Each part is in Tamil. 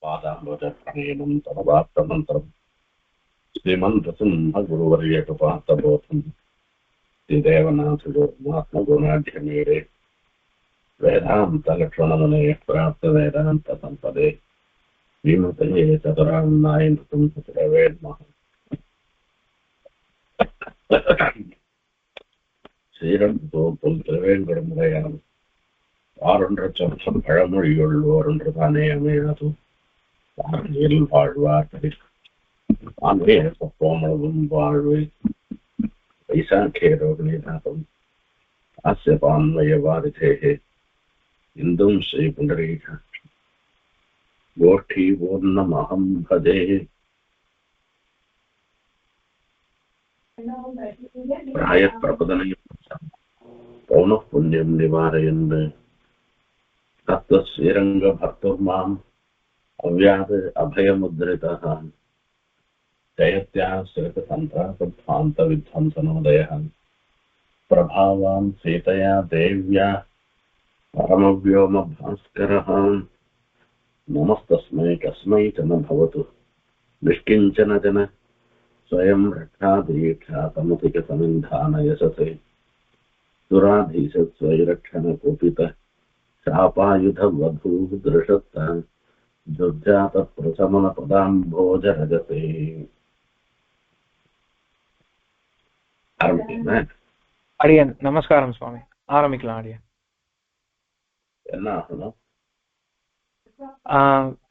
पादाम्बोजप्रणयनं तदवाप्तमन्त्रम् श्रीमन्त्रसिंहगुरुवर्यकृपान्तबोधम् श्रीदेवनाथगुरुमात्मगुणाढ्यमीरे वेदान्तलक्ष्मणमुनेः प्राप्तवेदान्तसम्पदे श्रीमते चतुरान्नाय नृतं चतुरवेद्मः श्रीरन्तोपुल திருவேங்கடமுடையான் ஆறொன்ற சொற்றம் பழமொழியுள்ளோர் தானே அமையாது வானில் வாழ்வார்கள் ஆண்மைய சப்போமளவும் வாழ்வு வைசாக்கியரோகணிநாதம் ஆசிய பான்மய வாரிதேகே இந்தும் ஸ்ரீ புண்டரீக கோஷ்டி பூர்ணமஹம் பதே प्रायप्रपदनयं पौनः पुण्यं निवारयन् तत्त्वश्रीरङ्गभर्तुर्माम् अव्याद अभयमुद्रितः जयत्याश्रितसन्त्रासध्वान्तविध्वंसनोदयः प्रभावान् सीतया देव्या परमव्योमभास्करः नमस्तस्मै कस्मै च न भवतु निष्किञ्चन जन स्वयं रक्षादीक्षातमधिकसमिन्धान यशसे सुराधीशस्वैरक्षणकुपित शापायुधवधूदृशत्त दुर्जातप्रशमनपदाम्भोजरजसे அடியன் நமஸ்காரம் சுவாமி. ஆரம்பிக்கலாம் அடியன். என்ன ஆகணும்?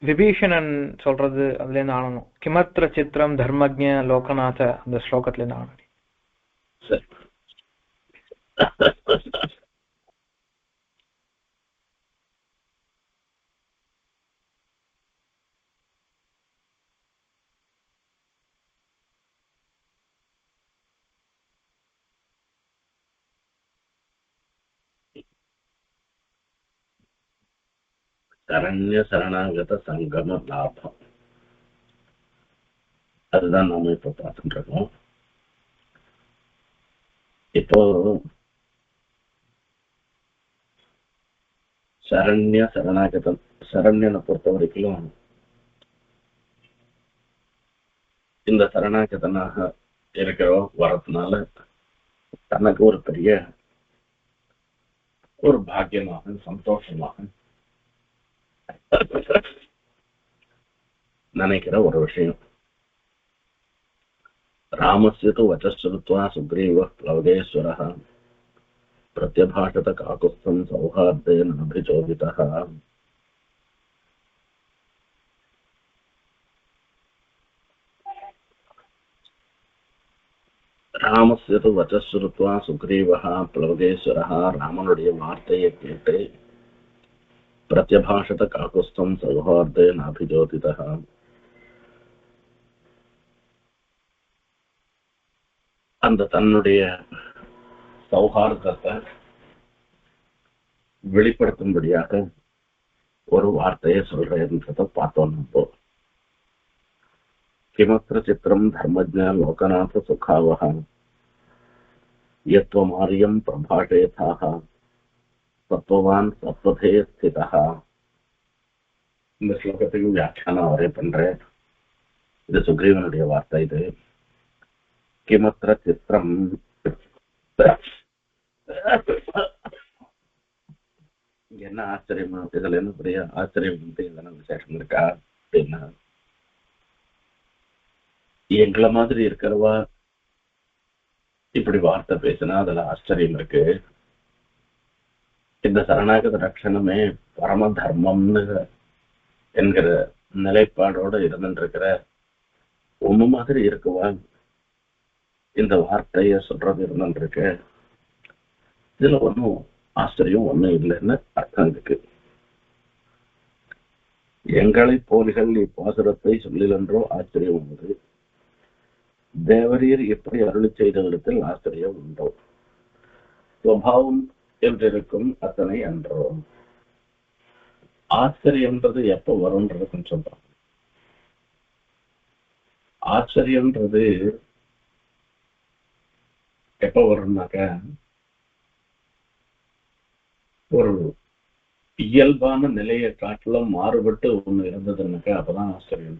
விபீஷணன் சொல்றது அதுல இருந்து ஆனணும். கிமத்திர சித்திரம் தர்மஜ்ஞ லோகநாத அந்த ஸ்லோகத்துல இருந்து ஆனணும். சரண்ய சரணாகத சங்கம லாபம், அதுதான் நாம இப்ப பார்த்துட்டு இருக்கோம். இப்போ சரண்ய சரணாகதம், சரண்யனை பொறுத்த வரைக்கும் இந்த சரணாகதனாக இருக்கிற வரதுனால தனக்கு ஒரு பெரிய ஒரு பாக்கியமாக சந்தோஷமாக நினைக்கிற ஒரு விஷயம். ராமஸ்ய து வச்சஸ்ருத்வா சுக்ரீவः प्लवगेश्वरः प्रत्यभाषत काकुत्स्थं सौहार्देन अभिचोदितः. ராமஸ்ய து வச்சஸ்ருத்வா சுக்ரீவः प्लवगेश्वरः, ராமனுடைய வார்த்தையை கேட்டு பிரத்யபாஷத காகுஸ்தம் சௌஹார்தேன அபிஜோதிதः, அந்த தன்னுடைய சௌஹார்தத்தை வெளிப்படுத்தும்படியாக ஒரு வார்த்தையை சொல்றேன்றதை பார்த்தோம். நம்ம கிமத்திர சித்திரம் தர்மஜ்ஞ லோகநாத சுகாவஹ யத்வமாரியம் பிரபாஷேதாக சத்வவான் சத்வதே ஸ்திதः. இந்த ஸ்லோகத்துக்கு வியாக்கியானம் அவரே பண்றேன். இது சுக்ரீவனுடைய வார்த்தை. இது கிமத்திர சித்திரம், என்ன ஆச்சரியமா, இதுல என்ன பெரிய ஆச்சரியம் வந்து எதனா விசேஷம் இருக்கா அப்படின்னா, எங்களை மாதிரி இருக்கிறவா இப்படி வார்த்தை பேசினா அதுல ஆச்சரியம் இருக்கு. இந்த சரணாகத ரட்சணமே பரம தர்மம்னு என்கிற நிலைப்பாடோட இருந்துட்டு இருக்கிற உண்மை மாதிரி இருக்குவா இந்த வார்த்தைய சொல்றது இருந்துட்டு இருக்கு. இதுல ஒன்றும் ஆச்சரியம் ஒன்றும் இல்லைன்னு அர்த்தம் இருக்கு. எங்களை போலிகள் இப்பாசுரத்தை சொல்லிலென்றோ ஆச்சரியம் உண்டு, தேவரீர் எப்படி அருளி செய்தவரிடத்தில் ஆச்சரியம் உண்டோ, சுவாவம் என்றிருக்கும் அத்தனை அன்றோ. ஆச்சரியன்றது எப்ப வரும்ன்றது கொஞ்சம் சொல்றோம். ஆச்சரியன்றது எப்ப வரும்னாக்க, ஒரு இயல்பான நிலையை காட்டிலும் மாறுபட்டு ஒண்ணு இருந்ததுன்னாக்கா அப்பதான் ஆச்சரியம்.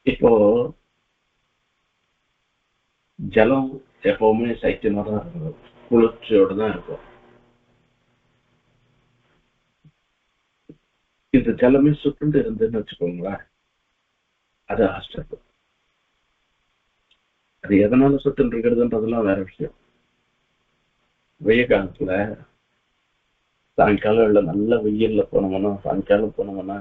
இப்போ ஜலம் எப்பவுமே சைத்தியமா தான் இருக்கும், குளிர்ச்சியோட தான் இருக்கும். இந்த ஜலமே சுட்டுண்டு இருந்துன்னு வச்சுக்கோங்களேன், அது ஆச்சரியம். அது எதனால சுட்டு இருக்கிறதுன்றதெல்லாம் வேற விஷயம். வெய்ய காலத்துல சாயங்காலம் நல்ல வெயில்ல போனோம்னா, சாயங்காலம் போனோம்னா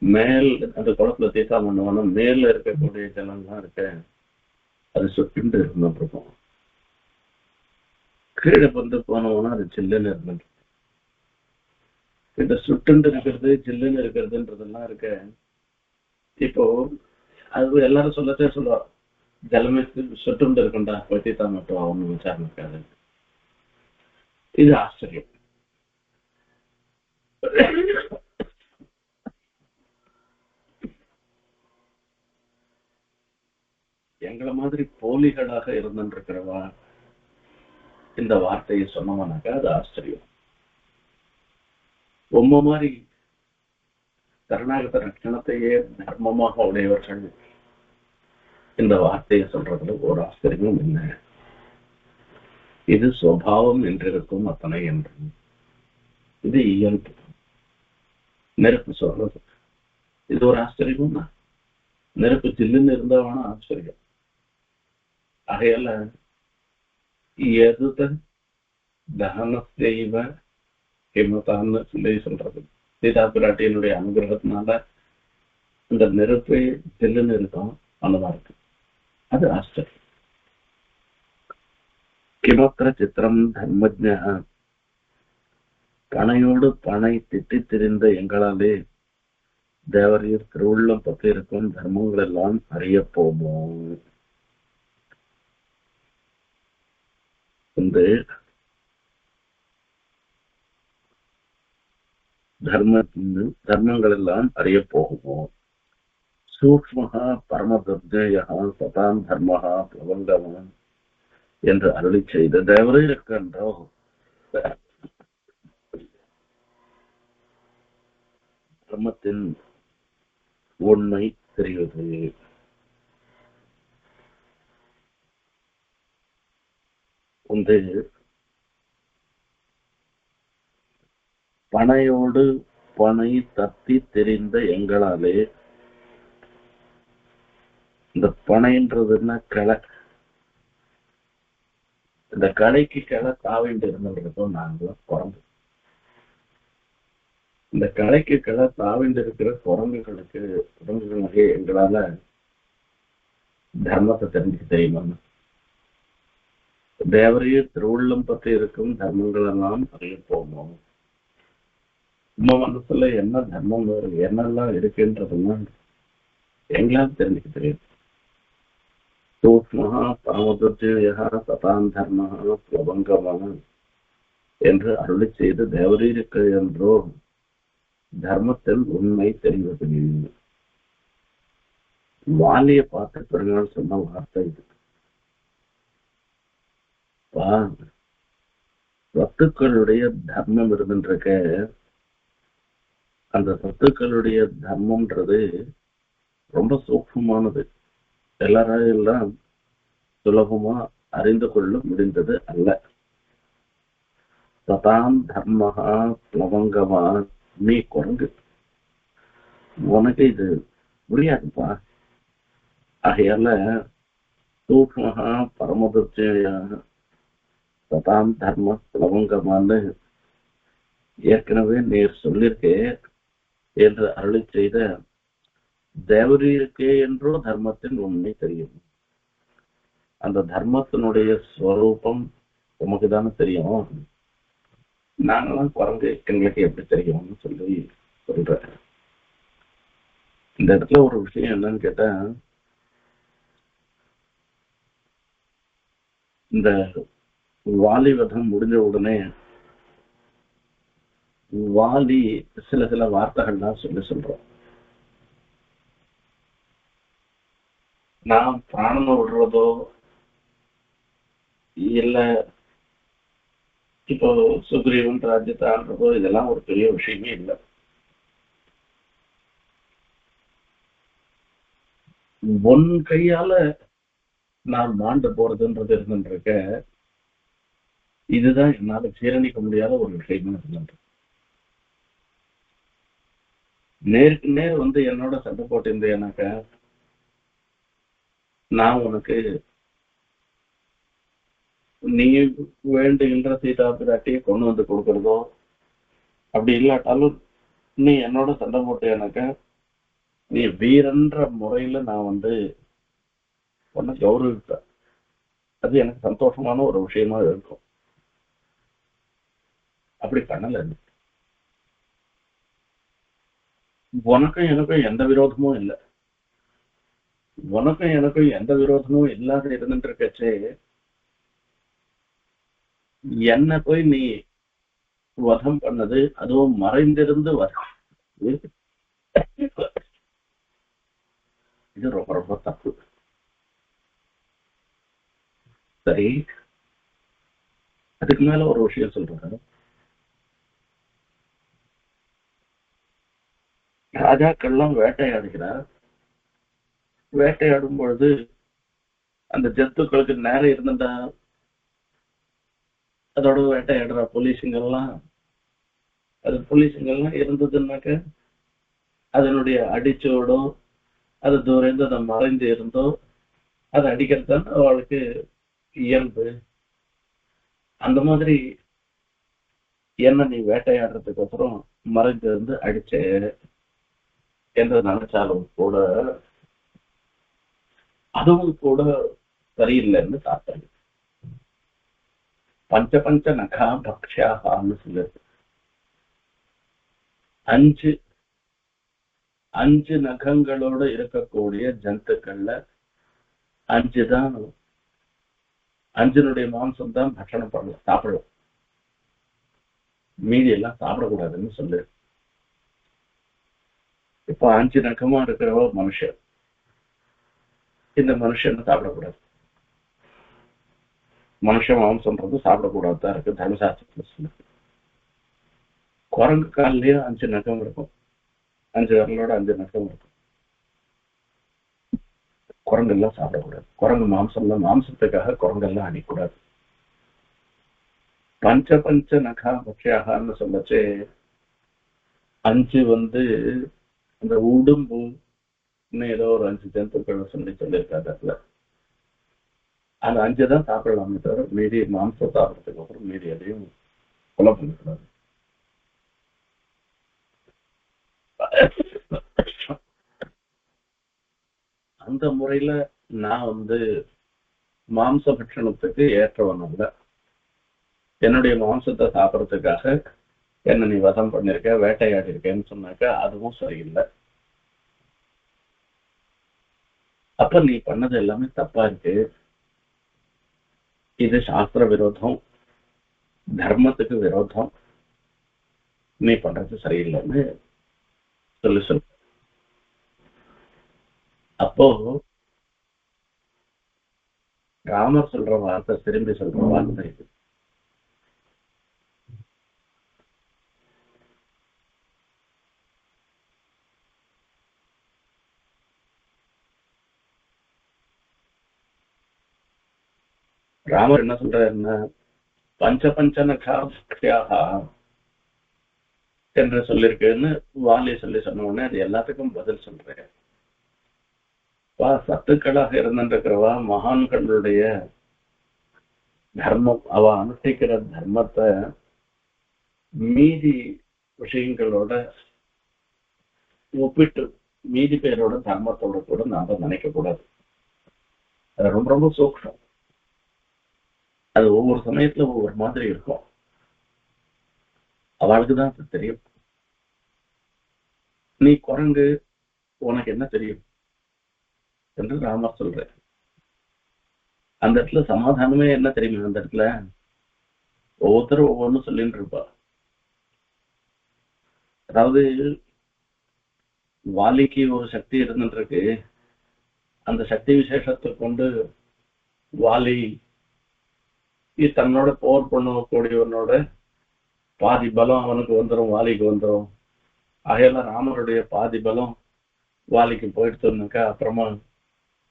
மேல் அந்த குளத்துல தீசா பண்ணோம்னா மேல இருக்கக்கூடிய ஜலம்லாம் இருக்க அது சுட்டுண்டு இருந்துருக்கும். கீழே வந்து போனோம்னா அது சில்லுன்னு இருந்துட்டு. இந்த சுட்டுண்டு இருக்கிறது சில்லுன்னு இருக்கிறதுன்றதெல்லாம் இருக்க. இப்போ அது எல்லாரும் சொல்லத்தே சொல்லுவா, ஜலமே சுட்டுண்டு இருக்குண்டா பத்தித்தா மட்டும் ஒண்ணு விசாரணை இருக்காது. இது ஆச்சரியம். எங்களை மாதிரி போலிகளாக இருந்துருக்கிறவா இந்த வார்த்தையை சொன்னவனாக்கா அது ஆச்சரியம். உம்ம மாதிரி கருணாகத ரட்சணத்தையே தர்மமாக உடையவர்கள் இந்த வார்த்தையை சொல்றதுல ஒரு ஆச்சரியமும் இல்லை. இது சுவாவம் என்றிருக்கும் அத்தனை என்று. இது இயல்பு. நெருப்பு சொல்றது இது ஒரு ஆச்சரியம் தான். நெருப்பு சில்லுன்னு இருந்தாவான ஆச்சரியம். ஆகையால எதுத தகனத்தைவ ஹிமதான்னு சொல்லி சொல்றது. சீதா பிராட்டியினுடைய அனுகிரகத்தினால இந்த நெருப்பு சில்லுன்னு இருக்கும், அவ்வளவுதான் இருக்கு. அது ஆச்சரியம். கிமத்திர சித்திரம் தர்மஜ்ஞ, பனையோடு பனை திட்டி திரிந்த எங்களாலே தேவரீர் திருவுள்ளம் பற்றி இருக்கும் தர்மங்கள் எல்லாம் அறிய போமோ. இந்த தர்மங்கள் எல்லாம் அறிய போகுமோ. சூக்மஹா பரமதுர்ஜயா சதாம் தர்மஹா பிரபங்கமான் என்று அருளி செய்த தேவரே இருக்கின்றோ தர்மத்தின் உண்மை தெரிவது. உந்து பனையோடு பனை தத்தி தெரிந்த எங்களாலே, இந்த பனைன்றதுன்னா கிளை, இந்த கடைக்கு கிளை தாவிண்டு இருந்துருக்கோம் நாங்களும் குரங்கு. இந்த கடைக்கு கிளை தாவிண்டு இருக்கிற குரங்குகளுக்கு எங்களால தர்மத்தை தெரிஞ்சுக்க தெரியுமா. தேவரையே திருவுள்ளம் பற்றி இருக்கும் தர்மங்கள் எல்லாம் அறிய போவோம். நம்ம மனசுல என்ன தர்மம் என்னெல்லாம் இருக்குன்றதெல்லாம் எங்களால் தெரிஞ்சுக்க தெரியும். சூக்மஹா பரமதுர்ஜயா சதாம் தர்மஹா பிரபங்கமான என்று அருளி செய்து தேவரீருக்கு என்றோ தர்மத்தில் உண்மை தெரிவது. வாலியை பார்த்து பெருமாள் சொன்ன வார்த்தை இது. சத்துக்களுடைய தர்மம் இருந்துருக்க, அந்த சத்துக்களுடைய தர்மம்ன்றது ரொம்ப சூக்ஷமானது, எல்லாரையெல்லாம் சுலபமா அறிந்து கொள்ள முடிந்தது அல்ல. சதாம் தர்மஹா பிளவங்கமா, நீ குரங்கு, உனக்கு இது முடியாதுப்பா. ஆகையால சூக்மஹா பரமதுர்ஜயாக சதாம் தர்ம பிளவங்கமான்னு ஏற்கனவே நீர் சொல்லியிருக்கே என்று அருளி செய்த தேவரீருக்கே என்றோ தர்மத்தின் உண்மை தெரியும். அந்த தர்மத்தினுடைய ஸ்வரூபம் உமக்கு தானே தெரியும், நாங்களாம் குரங்கு எங்களுக்கு எப்படி தெரியும்னு சொல்லி சொல்ற. இந்த இடத்துல ஒரு விஷயம் என்னன்னு கேட்டா, இந்த வாலி வதம் முடிஞ்ச உடனே வாலி சில வார்த்தைகள்லாம் சொல்றோம். நான் பிராணம் விடுறதோ இல்ல இப்போ சுக்ரீவன் ராஜ்யத்தை ஆள்றதோ இதெல்லாம் ஒரு பெரிய விஷயமே இல்லை. ஒன் கையால நான் மாண்டு போறதுன்றது இருந்துருக்க, இதுதான் என்னால ஜீரணிக்க முடியாத ஒரு விஷயமா இருந்தது. நேருக்கு நேர் வந்து என்னோட சண்டை போட்டிருந்தேனாக்க, நான் உனக்கு நீ வேண்டுகின்ற சீதா பிராட்டியை கொண்டு வந்து கொடுக்கறதோ அப்படி இல்லாட்டாலும் நீ என்னோட சண்டை போட்டேனாக்க, நீ வீரன்ற முறையில நான் வந்து உன்னை கௌரவிப்பேன். அது எனக்கு சந்தோஷமான ஒரு விஷயமா இருக்கும். அப்படி பண்ணல. உனக்கும் எனக்கும் எந்த விரோதமும் இல்லை. உனக்கும் எனக்கும் எந்த விரோதமும் இல்லாத இருந்துட்டு இருக்கச்சே, என்ன போய் நீ வதம் பண்ணது, அதுவும் மறைந்திருந்து வதம், இது ரொம்ப ரொம்ப தப்பு. சரி, அதுக்கு மேல ஒரு விஷயம் சொல்றாரு. ராஜாக்கள்லாம் வேட்டையாடுகிறார். வேட்டையாடும் பொழுது அந்த ஜந்துக்களுக்கு நேரம் இருந்துட்டா அதோட வேட்டையாடுற போலீஸுங்கெல்லாம், அது போலீஸுங்கெல்லாம் இருந்ததுன்னாக்க அதனுடைய அடிச்சோடோ அது தூரம் அதை மறைந்து இருந்தோ அதை அடிக்கிறது தான் அவளுக்கு இயல்பு. அந்த மாதிரி என்ன நீ வேட்டையாடுறதுக்கு அப்புறம் மறைந்து இருந்து அடிச்ச என்று நினைச்சாலும் கூட அதுவும் கூட சரியில்லைன்னு தாத்தாங்க. பஞ்ச பஞ்ச நகா பக்ஷாகான்னு சொல்லுது. அஞ்சு அஞ்சு நகங்களோட இருக்கக்கூடிய ஜந்துக்கள்ல அஞ்சுதான், அஞ்சனுடைய மாம்சம் தான் பட்சணம் பண்ணலாம், சாப்பிடலாம். மீதி எல்லாம் சாப்பிடக்கூடாதுன்னு சொல்லு. இப்போ அஞ்சு நகமா இருக்கிறவ மனுஷன், இந்த மனுஷன் சாப்பிடக்கூடாது. மனுஷ மாம்சம்ன்றது சாப்பிடக்கூடாதுதான் இருக்கு தர்மசாஸ்திரத்துல சொல்லு. குரங்கு கால்லயே அஞ்சு நகம் இருக்கும், அஞ்சு விரலோட அஞ்சு நகம் இருக்கும். குரங்கெல்லாம் சாப்பிடக்கூடாது. குரங்கு மாம்சம்லாம் மாம்சத்துக்காக குரங்கெல்லாம் அடிக்கூடாது. பஞ்ச பஞ்ச நகா பட்சியாகன்னு சொல்லச்சு அஞ்சு வந்து அந்த உடும்பு இன்னும் ஏதோ ஒரு அஞ்சு ஜந்துக்கள் சொல்லியிருக்காரு. அதுல அந்த அஞ்சுதான் சாப்பிடலாமே தவிர மீதி மாம்சம் சாப்பிடறதுக்கு அப்புறம் மீதி எதையும் கொலை பண்ணிக்கூடாது. அந்த முறையில நான் வந்து மாம்ச பட்சணத்துக்கு ஏற்றவன் அல்ல. என்னுடைய மாம்சத்தை சாப்பிடறதுக்காக என்ன நீ வதம் பண்ணிருக்க, வேட்டையாடி இருக்கேன்னு சொன்னாக்க அதுவும் சரியில்லை. அப்ப நீ பண்ணது எல்லாமே தப்பா இருக்கு, இது சாஸ்திர விரோதம், தர்மத்துக்கு விரோதம், நீ பண்றது சரியில்லைன்னு சொல்லு. அப்போ ராமர் சொல்ற வார்த்தை திரும்பி சொல்ற வார்த்தை இது. ராமர் என்ன சொல்றாருன்னா, பஞ்ச பஞ்சனகாஹா என்று சொல்லியிருக்குன்னு வாலி சொன்ன உடனே அது எல்லாத்துக்கும் பதில் சொல்றேன். சத்துக்களாக இருந்திருக்கிறவா மகான்களுடைய தர்மம், அவ அனுஷ்டிக்கிற தர்மத்தை மீதி விஷயங்களோட ஒப்பிட்டு மீதி பேரோட தர்மத்தோட கூட நாம நினைக்க கூடாது. அது ரொம்ப ரொம்ப சூக்ஷம். அது ஒவ்வொரு சமயத்துல ஒவ்வொரு மாதிரி இருக்கும். அவளுக்குதான் அது தெரியும். நீ குரங்கு, உனக்கு என்ன தெரியும் என்று ராமர் சொல்ற. அந்த இடத்துல சமாதானமே என்ன தெரியுமா, அந்த இடத்துல ஒவ்வொருத்தரும் ஒவ்வொன்றும் சொல்லிட்டு இருப்பா. அதாவது வாலிக்கு ஒரு சக்தி இருந்துட்டு இருக்கு, அந்த சக்தி விசேஷத்தை கொண்டு வாலி தன்னோட போர் பண்ணக்கூடியவனோட பாதி பலம் அவனுக்கு வந்துடும், வாலிக்கு வந்துடும். ஆகையால ராமருடைய பாதி பலம் வாலிக்கு போயிடுச்சுனாக்கா அப்புறமா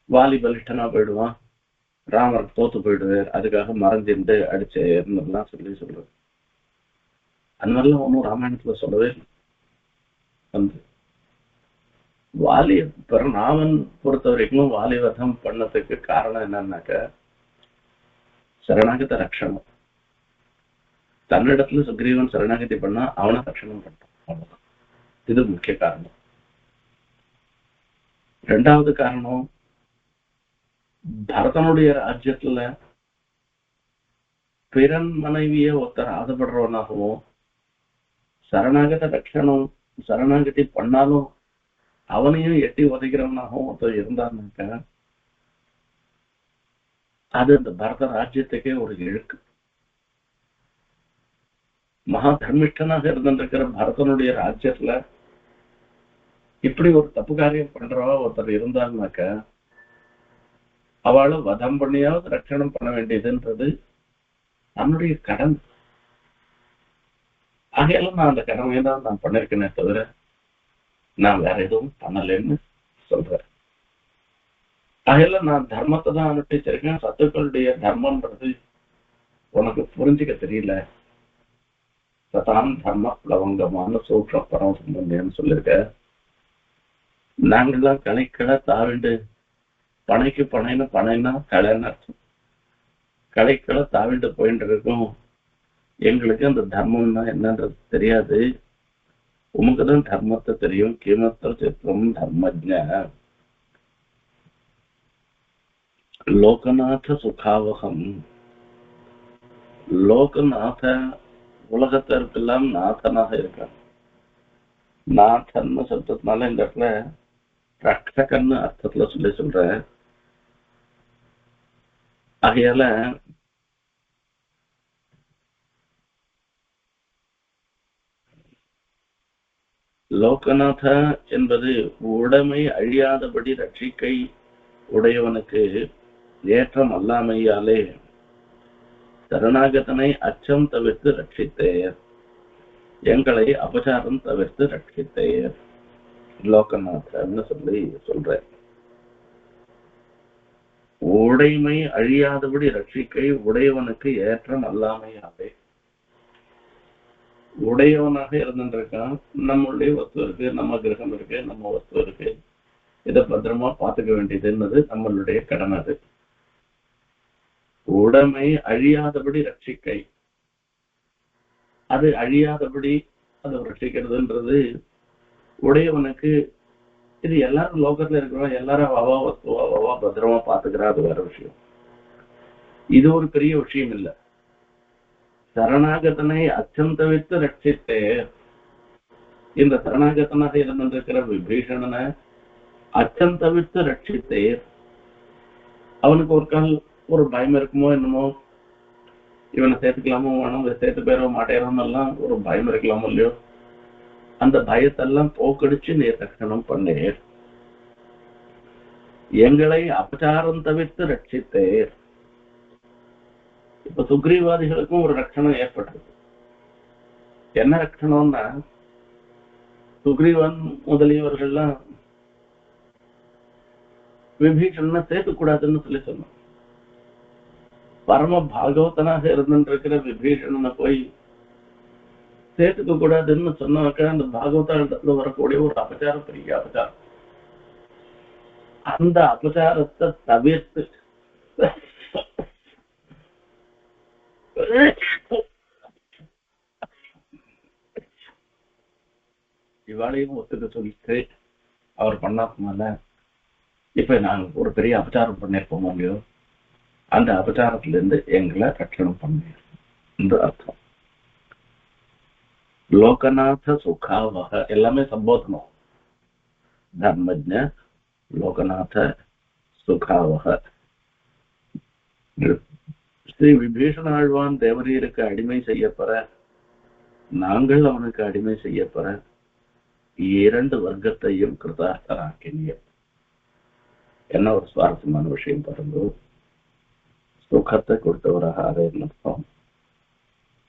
வாலி பலிஷ்டனா போயிடுவான், ராமர் தோத்து போயிடுவார். அதுக்காக மறைஞ்சிருந்து அடிச்சேர்லாம் சொல்றது. அந்த மாதிரிலாம் ஒன்றும் ராமாயணத்துல சொல்லவே இல்லை. வந்து வாலி ராமன் பொறுத்த வரைக்கும் வாலி வதம் பண்ணதுக்கு காரணம் என்னன்னாக்க சரணாகத ரட்சணம். தன்னிடத்துல சுக்ரீவன் சரணாகதி பண்ணா அவனை ரட்சணம் பண்ணான், அவ்வளவுதான். இது முக்கிய காரணம். ரெண்டாவது காரணம், பரதனுடைய ராஜ்யத்துல பிறன் மனைவிய ஒருத்தர் ஆசைப்படுறவனாகவும் சரணாகத ரட்சணம் சரணாகதி பண்ணாலும் அவனையும் எட்டி உதைக்கிறவனாகவும் ஒருத்தர் இருந்தான்னாக்க அது அந்த பரத ராஜ்யத்துக்கே ஒரு இழுக்கு. மகா தர்மிஷ்டனாக இருந்திருக்கிற பரதனுடைய ராஜ்யத்துல இப்படி ஒரு தப்பு காரியம் பண்றவா ஒருத்தர் இருந்தாருனாக்க அவளை வதம் பண்ணியாவது ரட்சணம் பண்ண வேண்டியதுன்றது தன்னுடைய கடன். ஆகையால நான் அந்த கடமையை தான் நான் பண்ணிருக்கேனே தவிர நான் வேற எதுவும் பண்ணலன்னு சொல்றேன். ஆகையால நான் தர்மத்தை தான் அனுஷ்டிச்சிருக்கேன். சத்துக்களுடைய தர்மம்ன்றது உனக்கு புரிஞ்சுக்க தெரியல. சதாம் தர்ம பிளவங்கமான சூக்ஷ பரம சம்பந்தம்னு சொல்லியிருக்க. நாங்கெல்லாம் கலைக்களை தாவிண்டு பனைக்கு பனைன்னா கலைன்னு அர்த்தம். கலைக்களை தாவிண்டு போயிட்டு இருக்கோம். எங்களுக்கு அந்த தர்மம்னா என்னன்றது தெரியாது. உமக்குதான் தர்மத்தை தெரியும். கிமத்த சித்திரம் தர்மஜ்ஞ லோகநாத சுகாவகம். லோகநாத உலகத்திற்கெல்லாம் நாதனாக இருக்கான். நாதன்னு சொல்றதுனால இந்த இடத்துல ரட்சகன்னு அர்த்தத்துல சொல்ற. ஆகையால லோகநாத என்பது உடைமை அழியாதபடி ரட்சிக்கை உடையவனுக்கு ஏற்றம் அல்லாமையாலே சரணாகதனை அச்சம் தவிர்த்து ரட்சித்தேர், எங்களை அபசாரம் தவிர்த்து ரட்சித்தேர். லோகநாதன்னு சொல்ற. உடைமை அழியாதபடி ரட்சிக்கை உடையவனுக்கு ஏற்றம் அல்லாமையாலே. உடையவனாக இருந்துருக்கான். நம்மளுடைய வஸ்து இருக்கு, நம்ம கிரகம் இருக்கு, நம்ம வஸ்து இருக்கு. இதை பத்திரமா பார்த்துக்க வேண்டியதுன்றது நம்மளுடைய கடன். அது உடைமை அழியாதபடி ரட்சிக்கை. அது அழியாதபடி அதை ரட்சிக்கிறதுன்றது உடையவனுக்கு. இது எல்லாரும் லோகத்துல இருக்கிறோம், எல்லாரும் அவா வஸ்துவா அவா பத்திரமா பார்த்துக்கிறா, அது வேற விஷயம். இது ஒரு பெரிய விஷயம் இல்லை. சரணாகதனை அச்சம் தவிர்த்து ரட்சித்தே. இந்த சரணாகதனாக இருந்திருக்கிற விபீஷணனை அச்சம் தவிர்த்து ரட்சித்தே. அவனுக்கு ஒரு கால் ஒரு பயம் இருக்குமோ என்னமோ, இவனை சேர்த்துக்கலாமோ வேணும், சேர்த்து பேரோ மாட்டேறோம் எல்லாம் ஒரு பயம் இருக்கலாமோ இல்லையோ. அந்த பயத்தெல்லாம் போக்கடிச்சு நீர் ரட்சணம் பண்ணேர். எங்களை அபச்சாரம் தவிர்த்து ரட்சித்தேர். இப்ப சுக்ரீவாதிகளுக்கும் ஒரு ரட்சணம் ஏற்பட்டது. என்ன ரட்சணம்னா, சுக்ரீவன் முதலியவர்கள்லாம் விபீஷணனை சேர்த்துக்கூடாதுன்னு சொல்லி சொன்னான். பரம பாகவதனாக இருந்துருக்கிற விபீஷணனை போய் சேர்த்துக்க கூடாதுன்னு சொன்னாக்க அந்த பாகவதத்துல வரக்கூடிய ஒரு அபச்சாரம், பெரிய அபச்சாரம். அந்த அபச்சாரத்தை தவிர்த்து இவாளையும் ஒத்துக்க சொல்லிட்டு அவர் பண்ணாதனால இப்ப நாங்க ஒரு பெரிய அபச்சாரம் பண்ணிருப்போம் இல்லையோ, அந்த அபச்சாரத்துல இருந்து எங்களை ரட்சணம் பண்ண இந்த அர்த்தம். லோகநாத சுகாவக எல்லாமே சம்போதனம். தர்மஜ்ஞ லோகநாத சுகாவக. ஸ்ரீ விபீஷண ஆழ்வான் தேவரீருக்கு அடிமை செய்யப்பெற, நாங்கள் அவனுக்கு அடிமை செய்யப்பெற இரண்டு வர்க்கத்தையும் கிருதார்த்தராக்கினிய. என்ன ஒரு சுவாரஸ்யமான விஷயம் பாருங்க. சுகத்தை கொடுத்தவராக அர்த்தம்.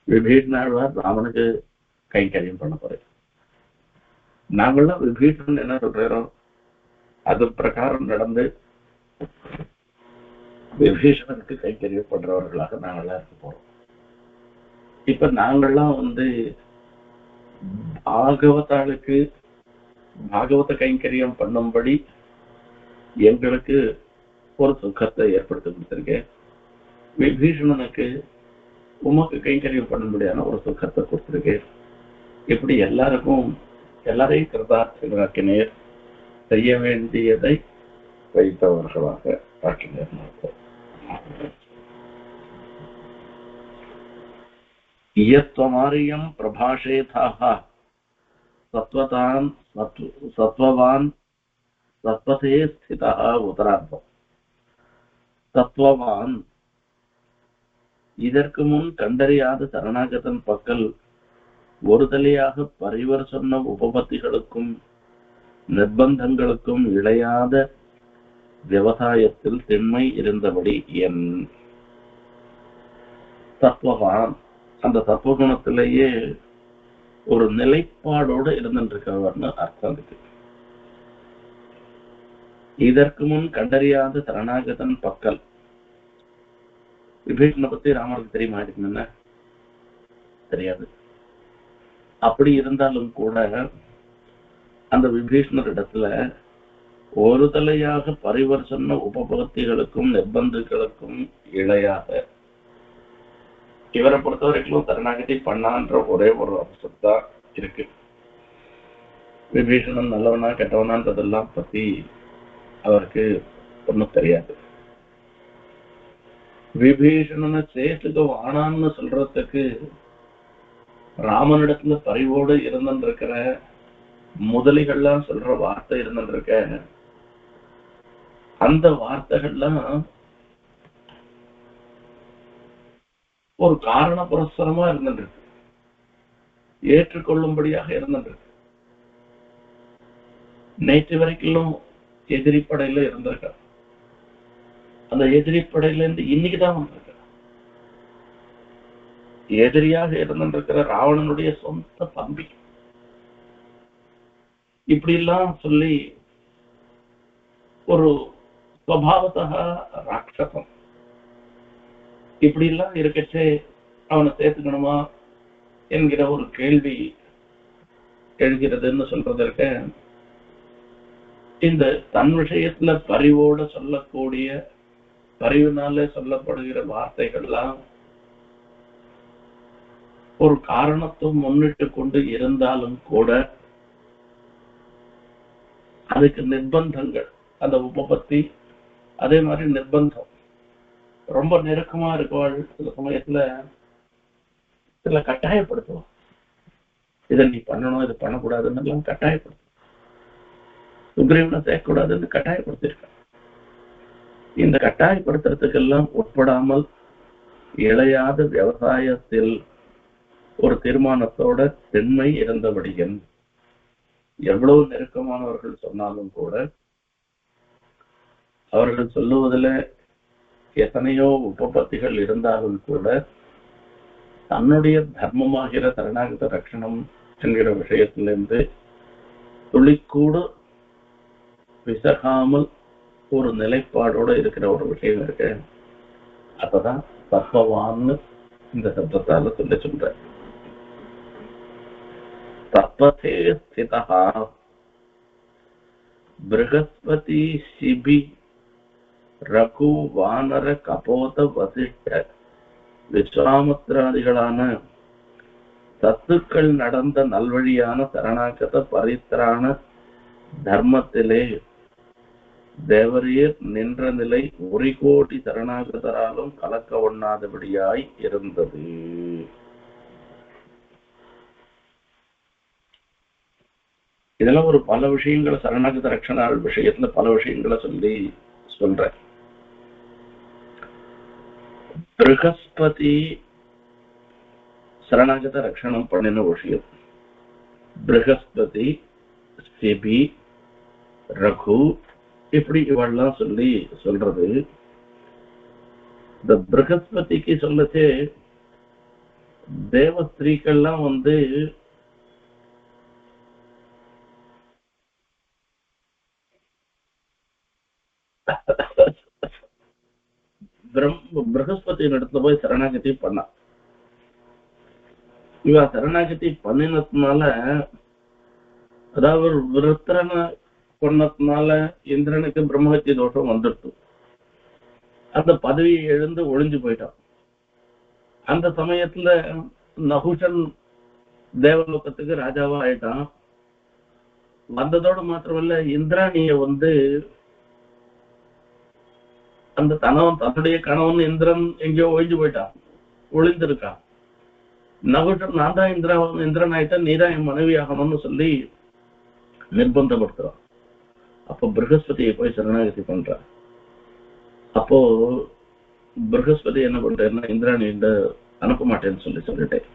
விபீஷணாழ்வார் ராமனுக்கு கைங்கரியம் பண்ண போறேன். நாங்கள்லாம் விபீஷணன் என்ன சொல்றோம் அது பிரகாரம் நடந்து விபீஷணனுக்கு கைங்கரியம் பண்றவர்களாக நாங்கள்லாம் இருக்க போறோம். இப்ப நாங்கள்லாம் பாகவதாளுக்கு பாகவத கைங்கரியம் பண்ணும்படி எங்களுக்கு ஒரு சுகத்தை ஏற்படுத்தி கொடுத்திருக்கேன். விபீஷணனுக்கு உமக்கு கைங்கரியம் பண்ணும்படியான ஒரு சுகத்தை கொடுத்திருக்கேன். இப்படி எல்லாரையும் கிருதார்த்தராக்கினேர், செய்ய வேண்டியதை வைத்தவர்களாக ஆக்கினர். இயத்வமாரியம் பிரபாஷேதாக சத்வவான் சத்வதே ஸ்திதா. உத்தரார்த்தம். சத்வவான் இதற்கு முன் கண்டறியாத சரணாகதன் பக்கல் ஒரு தலையாக பரிவர் சொன்ன உபபத்திகளுக்கும் நிர்பந்தங்களுக்கும் இழையாத விவசாயத்தில் திண்மை இருந்தபடி என் தத்துவவான் அந்த தத்துவகுணத்திலேயே ஒரு நிலைப்பாடோடு இருந்துருக்கவர்னு அர்த்தம் இருக்கு. இதற்கு முன் கண்டறியாத சரணாகதன் பக்கல். விபீஷணனை பத்தி ராமருக்கு தெரியுமா? இருக்கு என்ன தெரியாது. அப்படி இருந்தாலும் கூட அந்த விபீஷணர் இடத்துல ஒரு தலையாக பரிவர் சொன்ன உபபக்திகளுக்கும் நிர்பந்தங்களுக்கும் இழையாக இவரை பொறுத்த வரைக்கும் சரணாகதி பண்ணான்ற ஒரே ஒரு அம்சம் தான் இருக்கு. விபீஷணன் நல்லவனா கெட்டவனான்றதெல்லாம் பத்தி அவருக்கு ஒன்றும் தெரியாது. விபீஷணனை சேத்துக்கு வானான்னு சொல்றதுக்கு ராமனிடத்துல பரிவோடு இருந்திருக்கிற முதலிகள்லாம் சொல்ற வார்த்தை இருந்திருக்க. அந்த வார்த்தைகள்லாம் ஒரு காரண புரஸ்தரமா இருந்திருக்கு, ஏற்றுக்கொள்ளும்படியாக இருந்திருக்கு. நேற்று வரைக்கும் எதிரிப்படையில இருந்திருக்க. அந்த எதிரிப்படையில இருந்து இன்னைக்குதான் வந்திருக்க. எதிரியாக இருந்திருக்கிற ராவணனுடைய சொந்த தம்பி. இப்படி எல்லாம் சொல்லி ஒரு சுபாவத்தக ராட்சசம் இப்படி எல்லாம் இருக்கச்சே அவனை சேர்த்துக்கணுமா என்கிற ஒரு கேள்வி எழுகிறதுன்னு சொல்றதற்கு இந்த தன் விஷயத்துல பரிவோட சொல்லக்கூடிய பரிவினால சொல்லப்படுகிற வார்த்தைகள்லாம் ஒரு காரணத்தை முன்னிட்டு கொண்டு இருந்தாலும் கூட அதுக்கு நிர்பந்தங்கள், அந்த உபபத்தி அதே மாதிரி நிர்பந்தம் ரொம்ப நெருக்கமா இருக்கவாள். சில சமயத்துல சில கட்டாயப்படுத்துவோம். இதை நீ பண்ணணும், இது பண்ணக்கூடாதுன்னு எல்லாம் கட்டாயப்படுத்தும். சுக்ரீவனை சேர்க்கக்கூடாதுன்னு கட்டாயப்படுத்திருக்க. இந்த கட்டாயப்படுத்துறதுக்கெல்லாம் உட்படாமல் இழையாத விவசாயத்தில் ஒரு தீர்மானத்தோட திண்மை இருந்தபடியின் எவ்வளவு நெருக்கமானவர்கள் சொன்னாலும் கூட அவர்கள் சொல்லுவதில் எத்தனையோ உபபத்திகள் இருந்தாலும் கூட தன்னுடைய தர்மமாகிற சரணாகத ரட்சணம் என்கிற விஷயத்திலிருந்து துளிக்கூடு விசகாமல் ஒரு நிலைப்பாடோடு இருக்கிற ஒரு விஷயம் இருக்கு. அப்பதான் தத்வவான்னு இந்த சப்தத்தால சொல்ற. தத்வதே ஸ்திதா ப்ரஹஸ்பதி சிபி ரகு வானர கபோத வசிஷ்ட விஸ்வாமித்ராதிகளான சத்துக்கள் நடந்த நல்வழியான சரணாகத பரித்திரான தர்மத்திலே தேவரீர் நின்ற நிலை ஒரு கோடி சரணாகதராலும் கலக்க ஒண்ணாதபடியாய் இருந்தது. இதெல்லாம் ஒரு பல விஷயங்களை சரணாகத ரட்சணாள் விஷயத்துல பல விஷயங்களை சொல்ற. ப்ரஹஸ்பதி சரணாகத ரட்சணம் பண்ணின விஷயம். ப்ரஹஸ்பதி, சிபி, ரகு இப்படி இவெல்லாம் சொல்றது இந்த பிரகஸ்பதிக்கு சொல்லச்சு தேவ ஸ்திரீக்கள்லாம் பிரகஸ்பதியின் இடத்துல போய் சரணாகதி பண்ணா. இவ சரணாகதி பண்ணினதுனால, அதாவது விருத்திரனை கொன்னதுனால இந்திரனுக்கு பிரம்மஹத்தி தோஷம் வந்துடுது. அந்த பதவியை எழுந்து ஒளிஞ்சு போயிட்டான். அந்த சமயத்துல நகுஷன் தேவலோகத்துக்கு ராஜாவா ஆயிட்டான். வந்ததோடு மாத்திரமல்ல, இந்திராணிய அந்த தன்னுடைய கணவன் இந்திரன் எங்கேயோ ஒழிஞ்சு போயிட்டான், ஒளிந்திருக்கான். நகுஷன் நான் தான் இந்திரன் ஆயிட்டா, நீதான் என் மனைவி ஆகணும்னு சொல்லி நிர்பந்தப்படுத்துறான். அப்போ பிரகஸ்பதியை போய் சரணாகதி பண்றான். அப்போ பிரகஸ்பதி என்ன பண்றேன்னா, இந்திராணி அனுப்ப மாட்டேன்னு சொல்லிட்டேன்,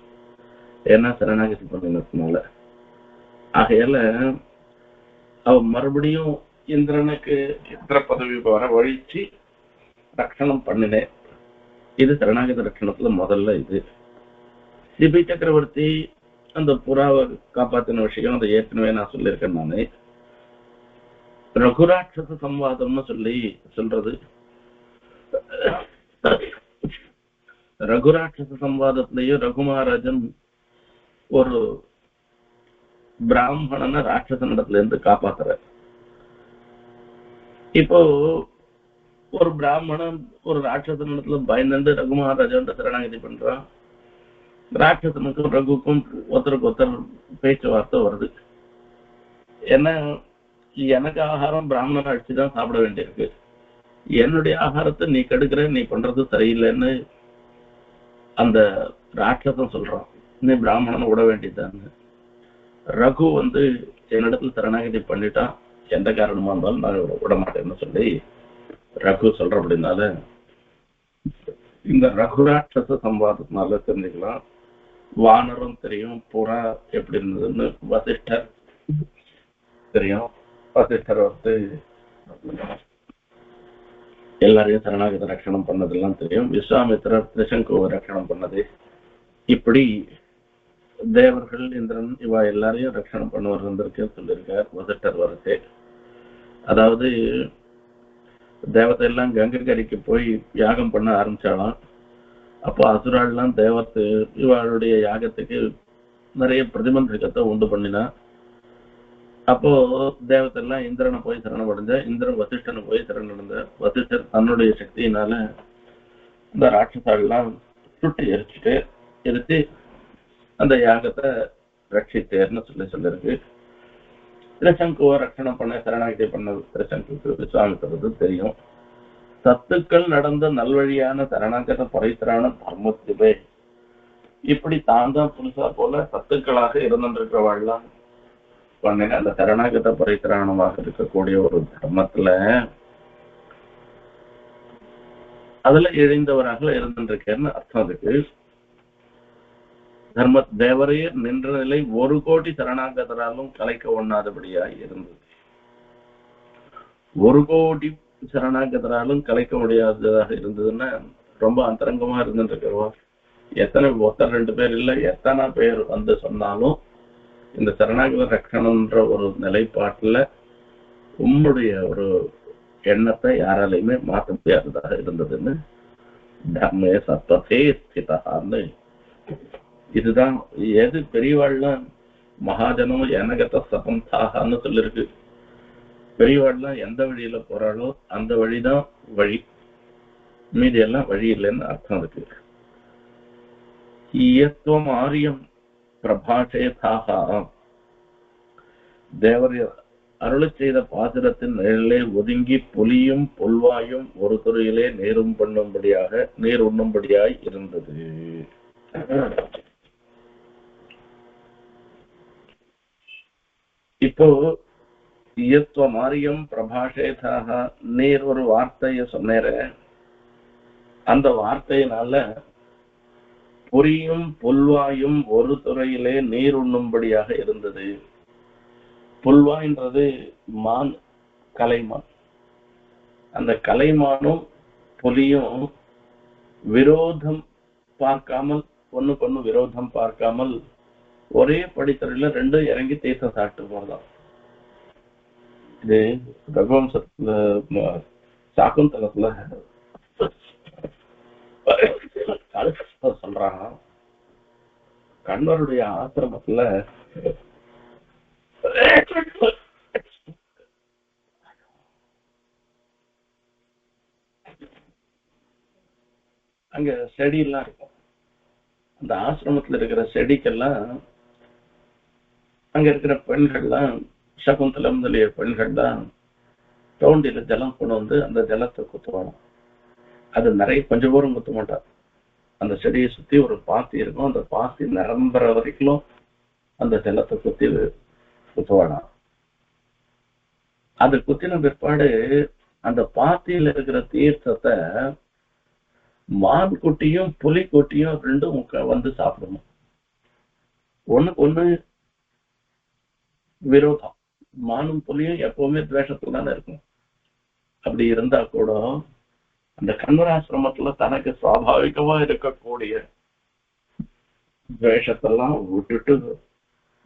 ஏன்னா சரணாகதி பண்ணினதுனால. ஆகையால அவ மறுபடியும் இந்திரனுக்கு இந்திர பதவி வர வழிச்சு ரட்சணம் பண்ணினேன். இது சரணாகதி ரட்சணத்துல முதல்ல. இது சிபி சக்கரவர்த்தி அந்த புறாவை காப்பாத்தின விஷயம் அதை ஏற்கனவே நான் சொல்லியிருக்கேன். நானு ரகுராட்சச சம்வாதம்னு சொல்றது. ரகுராட்சச சம்வாதத்திலேயும் ரகுமாராஜன் ஒரு பிராமணனை ராட்சசனிடத்துல இருந்து காப்பாத்துற. இப்போ ஒரு பிராமணன் ஒரு ராட்சசனிடத்துல பயந்து ரகுமாராஜன் சரணாகதி பண்றான். ராட்சசனுக்கும் ரகுக்கும் ஒருத்தருக்கு ஒருத்தர் பேச்சுவார்த்தை வருது. ஏன்னா எனக்கு ஆகாரம் பிராமணன் அடிச்சுதான் சாப்பிட வேண்டியிருக்கு, என்னுடைய ஆகாரத்தை நீ கெடுக்கிற, நீ பண்றது சரியில்லைன்னு அந்த ராட்சசன் சொல்றான். நீ பிராமணனை விட வேண்டியதான்னு. ரகு என்னிடத்துல சரணாகதி பண்ணிட்டான், எந்த காரணமா இருந்தாலும் நான் விட மாட்டேன்னு சொல்லி ரகு சொல்ற. அப்படின்னால இந்த ரகுராட்சச சம்வாதத்தினால தெரிஞ்சுக்கலாம். வானரம் தெரியும், புறா எப்படி இருந்ததுன்னு வசிஷ்டர் தெரியும். வசிஷ்டர் எல்லாரையும் சரணாகதி ரட்சணம் பண்ணதெல்லாம் தெரியும். விஸ்வாமித்திரர் திரிசங்குவை ரட்சணம் பண்ணது. இப்படி தேவர்கள் இந்திரன் இவா எல்லாரையும் ரட்சணம் பண்ணுவார் இருந்திருக்கேன்னு சொல்லியிருக்கார் வசிஷ்டர் வரசே. அதாவது தேவத்தை எல்லாம் கங்கைக்கரைக்கு போய் யாகம் பண்ண ஆரம்பிச்சாலாம். அப்போ அசுராள்லாம் தேவத்து இவளுடைய யாகத்துக்கு நிறைய பிரதிபந்தகத்தை உண்டு பண்ணினா. அப்போ தேவத்தெல்லாம் இந்திரனை போய் சரணமடைஞ்ச, இந்திரன் வசிஷ்டனை போய் சரணடைந்த. வசிஷ்டர் தன்னுடைய சக்தியினால இந்த ராட்சசாலாம் சுட்டு எரிச்சு அந்த யாகத்தை ரட்சித்தேர்னு சொல்லிருக்கு. திரிசங்குவை ரட்சணம் பண்ண சரணாகதி பண்ண திரிசங்குக்கு விஸ்வாமித்திரது தெரியும். சத்துக்கள் நடந்த நல்வழியான சரணாகத பரிசரான தர்மத்திலே இப்படி தான் புதுசா போல சத்துக்களாக இருந்திருக்கிறவாள்லாம் பண்ணின அந்த சரணாகத பரிசரானமாக இருக்கக்கூடிய ஒரு தர்மத்துல அதுல இழைந்தவராக இருந்திருக்கேன்னு அர்த்தம். அதுக்கு தர்ம தேவரையே நின்ற நிலை 1 கோடி சரணாகதராலும் கலைக்க ஒண்ணாதபடியாய் இருந்தது. 1 கோடி சரணாகதராலும் கலைக்க முடியாததாக இருந்ததுன்னா ரொம்ப அந்தரங்கமா இருந்துருக்கிறவா. எத்தனை ஒருத்தர் 2 பேர் இல்லை, எத்தனை பேர் சொன்னாலும் இந்த சரணாகத ரட்சணம்ன்ற ஒரு நிலைப்பாட்டுல உம்முடைய ஒரு எண்ணத்தை யாராலையுமே மாற்ற முடியாததாக இருந்ததுன்னு தர்மே சத்வதே ஸ்திதான்னு. இதுதான் எது பெரியவாள்லாம் மகாஜனம் எனகத்த சபந்தான்னு சொல்லிருக்கு. பெரியவாள்லாம் எந்த வழியில போறாளோ அந்த வழிதான் வழி, மீதி எல்லாம் வழி இல்லைன்னு அர்த்தம் இருக்கு. ஈயத்துவம் ஆரியம் பிரபாஷேதாக தேவர் அருளை செய்த பாசுரத்தின் நிழலே ஒதுங்கி பொலியும் பொல்வாயும் ஒரு துறையிலே நீர் உண்ணும்படியாய் இருந்தது. இப்போ மாரியம் பிரபாஷேதாக நீர் ஒரு வார்த்தைய சொன்னேற, அந்த வார்த்தையினால பொரியும் பொல்வாயும் ஒரு துறையிலே நீர் உண்ணும்படியாக இருந்தது. புல்வாயின்றது மான், கலைமான். அந்த கலைமானும் புலியும் விரோதம் பார்க்காமல், ஒண்ணுக்கு விரோதம் பார்க்காமல் ஒரே படித்தறையில ரெண்டும் இறங்கி தீர்த்தம் சாப்பிட்டு போறதாம். இது ரகுவம்சத்துல சாக்குந்தலத்துல சொல்றாங்க. கண்ணருடைய ஆசிரமத்துல அங்க செடி எல்லாம் இருக்கும். அந்த ஆசிரமத்துல இருக்கிற செடிக்கெல்லாம் அங்க இருக்கிற பெண்கள்லாம், சகுந்தலம் முதலிய பெண்கள்லாம் தோண்டியில ஜலம் கொண்டு வந்து அந்த ஜலத்தை குத்துவாங்க. அது நிறைய கொஞ்சம் தூரம் குத்த மாட்டா. அந்த செடியை சுத்தி ஒரு பாத்தி இருக்கும். அந்த பாத்தி நிரம்புற வரைக்கும் அந்த ஜலத்தை குத்துவானா. அது குத்தின பிற்பாடு அந்த பாத்தியில இருக்கிற தீர்த்தத்தை மான் குட்டியும் புலி குட்டியும் ரெண்டும் வந்து சாப்பிடணும். ஒண்ணுக்கு ஒண்ணு விரோதம். மானும் புலியும் எப்பவுமே துவேஷத்துல தானே இருக்கும். அப்படி இருந்தா கூட அந்த கண்வராசிரமத்துல தனக்கு சுவாபாவிகமா இருக்கக்கூடிய துவேஷத்தெல்லாம் விட்டுட்டு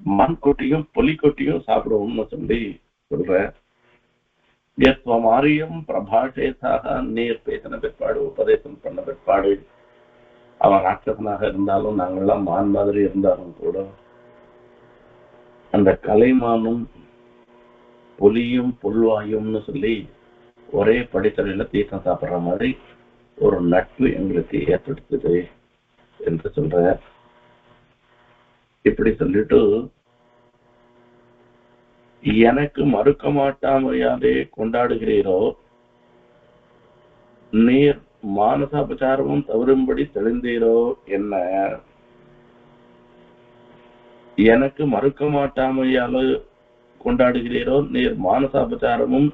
மான் குட்டியும் புலி குட்டியும் சாப்பிடுவோம்னு சொல்லி சொல்ற. மாரியம் பிரபாஷேதாக நீர் பேசின பிற்பாடு, உபதேசம் பண்ண பிற்பாடு, அவன் ராட்சசனாக இருந்தாலும் நாங்கள்லாம் மான் மாதிரி இருந்தாலும் கூட அந்த கலைமானும் புலியும் புல்வாயும்னு சொல்லி ஒரே படித்தறையில தீர்த்தம் சாப்பிடுற மாதிரி ஒரு நட்பு எங்களுக்கு ஏற்படுத்துது என்று சொல்ற. இப்படி சொல்லிட்டு, எனக்கு மறுக்க மாட்டாமையாலே கொண்டாடுகிறீரோ, நீர் மானசாபச்சாரமும் தவறும்படி தெளிந்தீரோ என்ன? எனக்கு மறுக்க மாட்டாமையால கொண்டாடுகிறீரோ, நீர் மானசாபச்சாரமும்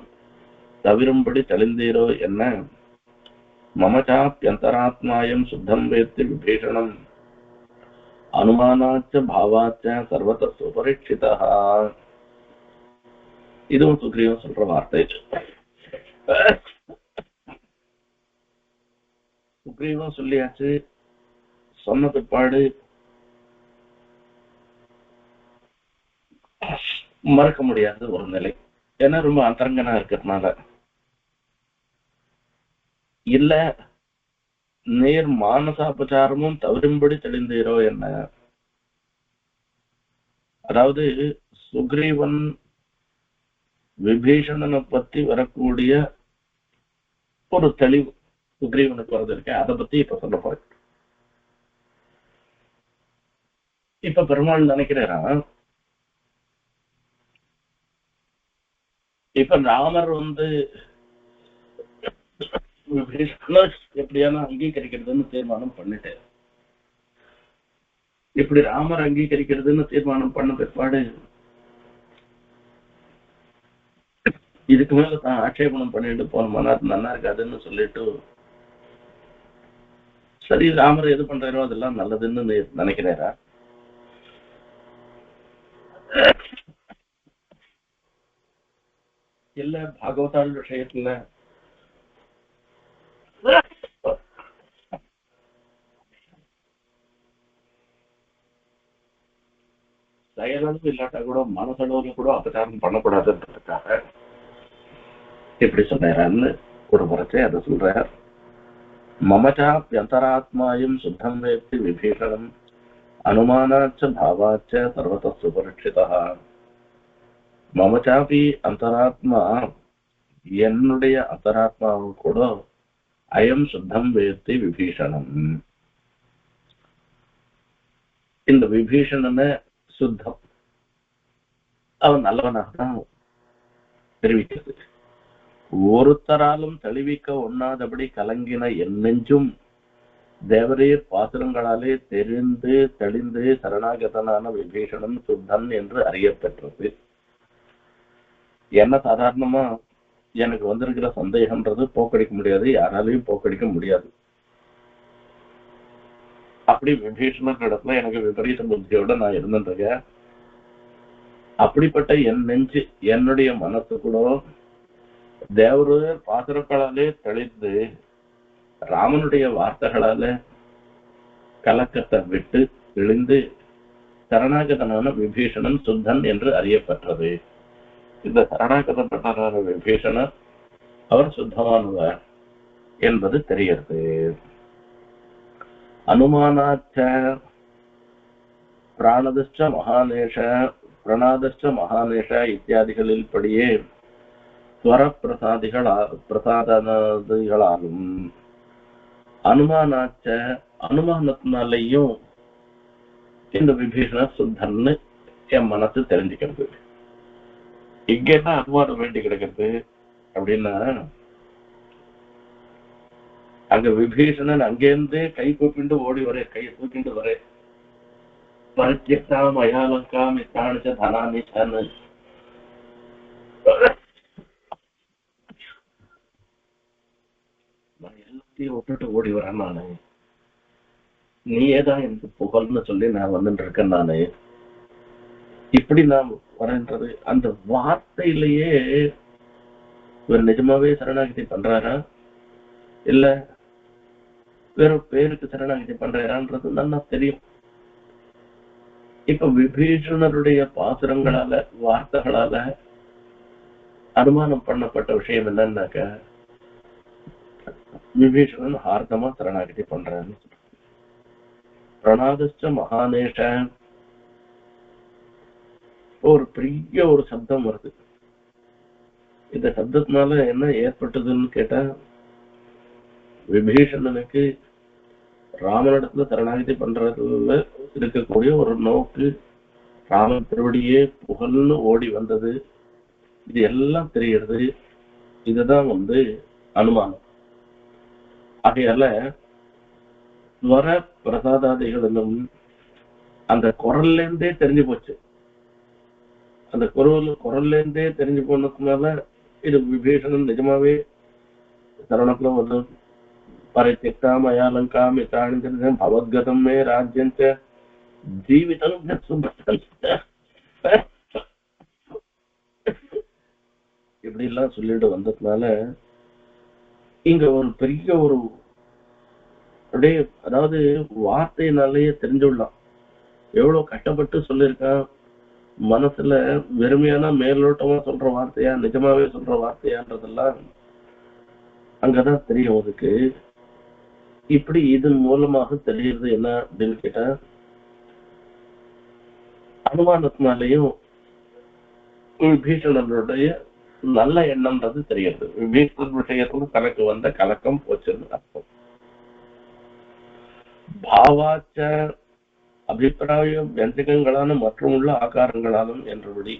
தவிரும்படி தெளிந்தீரோ என்ன? மமச்சாப்யந்தராத்மாயம் சுத்தம் வேத்தி விபீஷணம் அனுமானாச்ச பாவாச்ச சர்வத சுபரிட்சிதா. இதுவும் சுக்ரீவன் சொல்ற வார்த்தை. சுக்ரீவன் சொல்லியாச்சு. சொன்ன பிற்பாடு மறக்க முடியாத ஒரு நிலை. ஏன்னா ரொம்ப அந்தரங்கனா இருக்கிறதுனால. இல்ல, நேர் மானசாபச்சாரமும் தவறும்படி தெளிந்தீரோ என்ன? அதாவது சுக்ரீவன் விபீஷணனை பத்தி வரக்கூடிய ஒரு தெளிவு சுக்ரீவனுக்கு வருது இருக்கேன். அதை பத்தி இப்ப சொல்ல போறேன். இப்ப பெருமாள் நினைக்கிறா, இப்ப ராமர் எப்படியான அங்கீகரிக்கிறதுன்னு தீர்மானம் பண்ணிட்டேன். இப்படி ராமர் அங்கீகரிக்கிறதுன்னு தீர்மானம் பண்ண பிற்பாடு இதுக்கு மேல தான் ஆட்சேபணம் பண்ணிட்டு போனோம்னா அது நல்லா இருக்காதுன்னு சொல்லிட்டு, சரி ராமர் எது பண்றாரோ அதெல்லாம் நல்லதுன்னு நினைக்கிறாரா? இல்ல பாகவதாள் விஷயத்துல செயலளவு இல்லாட்டா கூட மனசளவுல கூட அபச்சாரம் பண்ணக்கூடாதுன்றதுக்காக இப்படி சொன்னாரான்னு ஒரு முறைச்சே அதை சொல்ற. மமச்சாப்யந்தராத்மாயம் சுத்தம் வேத்தி விபீஷணம் அனுமானாச்ச பாவாச்ச சர்வத சுபரிட்சிதா. மமச்சாபி அந்தராத்மா, என்னுடைய அந்தராத்மாவும் கூட அயம் சுத்தம் வேத்தி விபீஷணம், இந்த விபீஷணனை சுத்தம், அவன் நல்லவனாக தான் தெரிவிக்கிறது. ஒருத்தராலும் தெளிவிக்க ஒண்ணாதபடி கலங்கின என் நெஞ்சும் தேவரீர் பாசுரங்களாலே தெரிந்து தெளிந்து சரணாகதனான விபீஷணன் சுத்தன் என்று அறியப்பெற்றது. என்ன சாதாரணமா எனக்கு வந்திருக்கிற சந்தேகம்ன்றது போக்கடிக்க முடியாது, யாராலையும் போக்கடிக்க முடியாது. அப்படி விபீஷணன் இடத்துல எனக்கு விபரீத புத்தியோட நான் இருந்துருக்கேன். அப்படிப்பட்ட என் நெஞ்சு, என்னுடைய மனசு கூட தேவரூர் பாசுரங்களாலே தெளிந்து ராமனுடைய வார்த்தைகளால கலக்கத்தை விட்டு இழிந்து சரணாகதனான விபீஷணன் சுத்தன் என்று அறியப்பட்டது. இந்த சரணாகதப்பட்டதான விபீஷணர் அவர் சுத்தமானவர் என்பது தெரிகிறது. அனுமானாச்ச பிராணதஷ்ட மகாநேஷ பிரணாதஷ்ட மகாநேஷ இத்தியாதிகளில் படியே ஸ்வர பிரசாதிகளாலும் அனுமானாச்ச அனுமானத்தினாலையும் இந்த விபீஷணர் சுத்தன்னு என் மனசு தெரிஞ்சுக்கிறது. இங்க என்ன அனுமானம் வேண்டி கிடக்கிறது அப்படின்னா, அங்க விபீஷணன் அங்கேருந்து கை கூப்பிண்டு ஓடி வரே, கையை தூக்கிண்டு வரே, பரித்யக்தாம் அயாலங்காம் இத்தானிச்ச தனானிச்சான்னு நான் எல்லாத்தையும் விட்டுட்டு ஓடி வரேன் நானு, நீயேதான் எனக்கு புகழ்னு சொல்லி நான் வந்துட்டு இருக்கேன் நானு, இப்படி நான் வரேன்றது அந்த வார்த்தையிலேயே இவர் நிஜமாவே சரணாகதி பண்றாரா இல்ல வேற பேருக்கு சரணாகதி பண்றாரான்றது நல்லா தெரியும். இப்ப விபீஷணருடைய பாசுரங்களால வார்த்தைகளால அனுமானம் பண்ணப்பட்ட விஷயம் என்னன்னாக்க, விபீஷணன் ஆர்த்தமா சரணாகதி பண்றான்னு சொல்ற. பிரணாதஷ்ட மகாநேஷ ஒரு பெரிய ஒரு சப்தம் வருது. இந்த சப்தத்தினால என்ன ஏற்பட்டதுன்னு கேட்டா, விபீஷணனுக்கு ராமனிடத்துல சரணாகதி பண்றதுல இருக்கக்கூடிய ஒரு நோக்கு, ராமன் திருவடியே புகழ்னு ஓடி வந்தது, இது எல்லாம் தெரிகிறது. இதுதான் அனுமானம். ஆகையால ஸ்வர பிரசாதாதிகளும் அந்த குரல்ல இருந்தே தெரிஞ்சு போச்சு. அந்த குரல்ல இருந்தே தெரிஞ்சு போனதுனால இது விபீஷணன் நிஜமாவே சரணத்துல பரித்யக்தாம் அயாலங்காம் இத்தானிச்ச பவத்கதம் மே ராஜ்யஞ்ச ஜீவிதம் இப்படி எல்லாம் சொல்லிட்டு வந்ததுனால இங்க ஒரு பெரிய ஒரு அப்படியே, அதாவது வார்த்தையினாலேயே தெரிஞ்சுடலாம் எவ்வளவு கஷ்டப்பட்டு சொல்லியிருக்கான். மனசுல வெறுமையான மேலோட்டமா சொல்ற வார்த்தையா நிஜமாவே சொல்ற வார்த்தையான்றதெல்லாம் அங்கதான் தெரியும் அதுக்கு. இப்படி இதன் மூலமாக தெரியுது என்ன அப்படின்னு கேட்டா, அனுமானத்தினாலையும் விபீஷணனுடைய நல்ல எண்ணம்ன்றது தெரியுது. விபீஷணன் விஷயத்துல தனக்கு வந்த கலக்கம் போச்சுன்னு அர்த்தம். பாவாச்ச அபிப்பிராய வியஞ்சகங்களான மற்றும் உள்ள ஆகாரங்களாலும் என்றபடி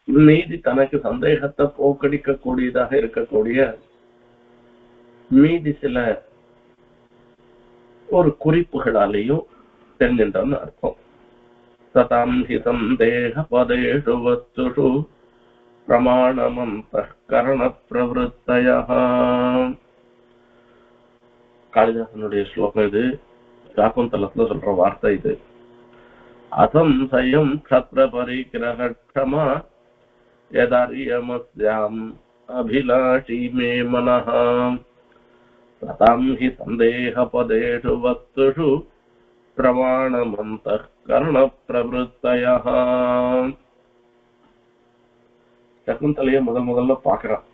மீதி தனக்கு சந்தேகத்தை போக்கடிக்க கூடியதாக இருக்கக்கூடிய மீதி சில ஒரு குறிப்புகளாலேயும் தெரிஞ்சின்றான்னு அர்த்தம். சதாம் ஹி சந்தேக பதேஷு வஸ்துஷு பிரமாணமந்த கரண பிரவருத்தயः. காளிதாசனுடைய ஸ்லோகம் இது. சாகுந்தலத்துல சொல்ற வார்த்தை இது. அசம்சயம் க்ஷத்ர பரிகிரஹ க்ஷமா யதாரியமஸ்யாம் அபிலாஷி மே மனஹ ததாம் ஹி சந்தேக பதேஷு வஸ்துஷு பிரமாணமந்தः கரண பிரவருத்தயः. சகுந்தலைய முதல்ல பாக்குறான்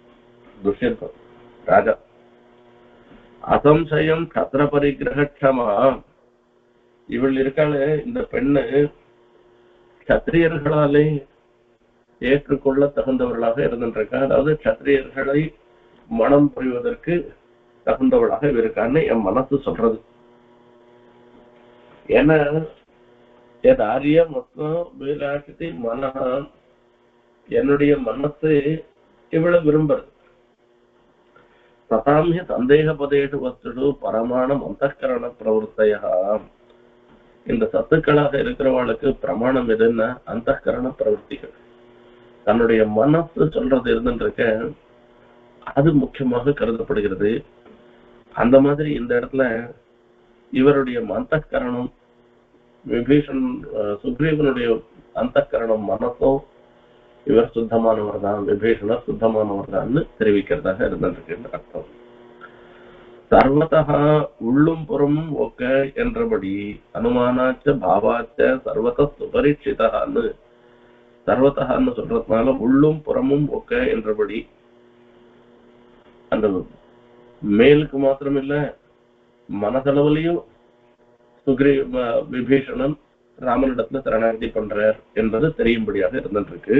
துஷ்யந்தன் ராஜா. அசம்சயம் க்ஷத்ர பரிகிரஹ க்ஷமா, இவள் இருக்காளே இந்த பெண்ணு கத்திரியர்களாலே ஏற்றுக்கொள்ள தகுந்தவர்களாக இருந்திருக்கா. அதாவது கத்திரியர்களை மனம் புரிவதற்கு தகுந்தவளாக இருக்கான்னு என் மனசு சொல்றது. ஏன்னா ஆரிய மொத்தம் வீராட்சி மனஹா, என்னுடைய மனசு இவ்வளவு விரும்புறது. ததாமிய சந்தேக பதேஷு வஸ்து பரமாணம் அந்தகரண பிரவருத்தையா. இந்த சத்துக்களாக இருக்கிறவளுக்கு பிரமாணம் எதுன்னா அந்தகரண பிரவருத்திகள். தன்னுடைய மனசு சொல்றது இருந்துருக்க அது முக்கியமாக கருதப்படுகிறது. அந்த மாதிரி இந்த இடத்துல இவருடைய அந்தகரணம், விபீஷன் சுக்ரீவனுடைய அந்தகரணம் மனசும் இவர் சுத்தமானவர் தான், விபீஷணர் சுத்தமானவர் தான் தெரிவிக்கிறதாக இருந்திருக்குன்னு அர்த்தம். சர்வதா உள்ளும் புறமும் ஒக்க என்றபடி அனுமானாச்ச பாவாச்ச சர்வத சுபரீட்சிதான்னு சர்வதகான்னு சொல்றதுனால உள்ளும் புறமும் ஒக்க என்றபடி அந்த மேலுக்கு மாத்திரம் இல்ல மனதளவுலையும் விபீஷணன் ராமனிடத்துல சரணாகதி பண்றார் என்பது தெரியும்படியாக இருந்திருக்கு.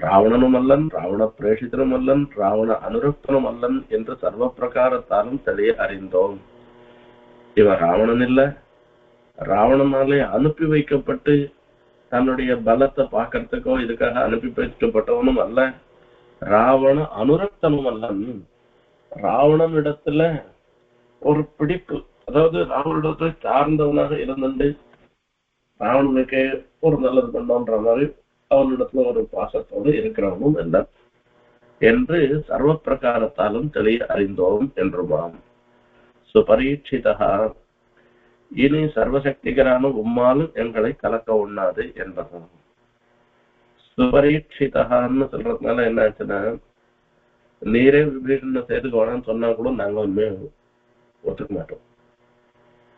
ராவணனும் அல்லன், ராவண பிரேஷிதனும் அல்லன், ராவண அனுரக்தனும் அல்லன் என்று சர்வ பிரகாரத்தாலும் தெளிய அறிந்தோம். இவன் ராவணன் இல்ல, ராவணனாலே அனுப்பி வைக்கப்பட்டு தன்னுடைய பலத்தை பார்க்கறதுக்கோ இதுக்காக அனுப்பி வைக்கப்பட்டவனும் அல்ல, ராவண அனுரக்தனும் அல்லன். ராவணன் இடத்துல ஒரு பிடிப்பு, அதாவது ராவணத்தை சார்ந்தவனாக இருந்துட்டு ராவணனுக்கு ஒரு நல்லது பண்ணோன்ற மாதிரி அவனிடத்துல ஒரு பாசத்தோடு இருக்கிறவனும் அல்ல என்று சர்வ பிரகாரத்தாலும் தெளிய அறிந்தோம் என்றுமாம். சுபரீட்சிதா இனி சர்வசக்திகரான உம்மாலும் எங்களை கலக்க உண்ணாது என்பதும். சுபரீட்சிதான்னு சொல்றதுனால என்ன ஆச்சுன்னா, நீரே விபீஷணனை சேர்த்துக்க வேணாம்னு சொன்னா கூட நாங்க ஒண்ணுமே ஒத்துக்க மாட்டோம்.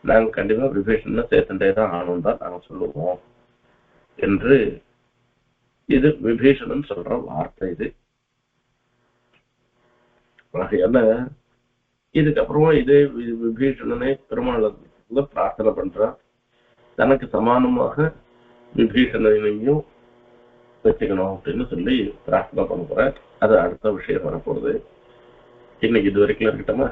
நாங்க கண்டிப்பா விபீஷணனை சேர்த்துட்டே தான் ஆகணும் தான் நாங்க சொல்லுவோம் என்று இது விபீஷணன் சொல்ற வார்த்தை. இது ஆகையால இதுக்கப்புறமா இதே விபீஷணனை பெருமாளத்துல பிரார்த்தனை பண்றான், தனக்கு சமானமாக விபீஷணனையும் வச்சுக்கணும் அப்படின்னு சொல்லி பிரார்த்தனை பண்ண போற. அது அடுத்த விஷயம் வரப்போகுது. இன்னைக்கு இது வரைக்கும் இருக்கட்டுமா?